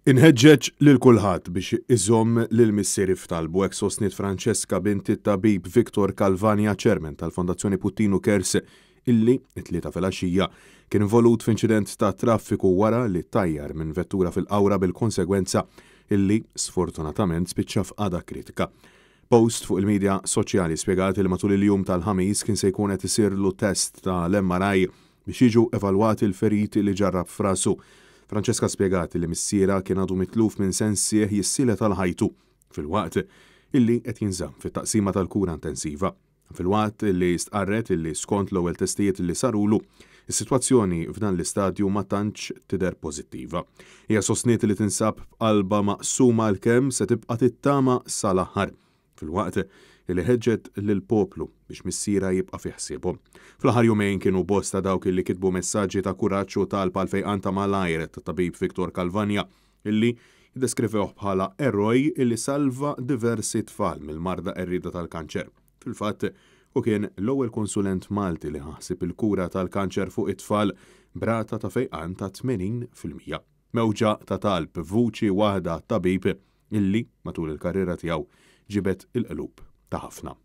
Inħeġġeġ lil kulħadd biex iżomm lil missieri f'talbu hekk sostniet Franceska bint it-tabib Viktor Kalvania, chairman tal-Fondazzjoni Puttinu Kers, illi it-tlieta filgħaxija kien involut f'inċident ta' traffiku wara li ttajjar minn vettura fil-qawra bil-konsegwenza illi sfortunatament spiċċa f'qagħda kritika. Post fuq il-medja soċjali spjegat li matul il-jum tal-ħamis kien se jkun qed isirlu test tal-MRI biex jiġu evalwati l-feriti li ġarrab f'rasu. Franceska spjegat li missiera kien għadu mitluf minn sensieħ jissielet tal-ħajtu fil-waqt illi qed jinżamm fit-taqsima tal-kura intensiva. Fil-waqt illi stqarret illi skont l-ewwel testijiet li sarulu, is-sitwazzjoni f'dan l-istadju ma tantx tidher pożittiva. Hija sostniet li tinsab b'qalba maqsuma l-kemm se tibqa' tittama sal-aħħar. Fil-waqt illi ħeġġet lill-poplu biex missiera jibqa' fi ħsiebhom. Fl-aħħar jumejn kienu bosta dawk illi kitbu messaġġi ta' kuraġġ u talba l-fejqan ta' malajr tat-tabib Viktor Kalvania illi jiddeskrivewh bħala eroj illi salva diversi tfal mill-marda qerrieda tal-kanċer. Fil-fatt u kien l-ewwel konsulent Malti li ħassib il-kura tal-kanċer fuq it-tfal brata ta' fejqan ta' 80%. Mewġa ta' talb vuċi waħda tabib illi matul il-karriera tiegħu ġibet il-qlub ta' ħafna.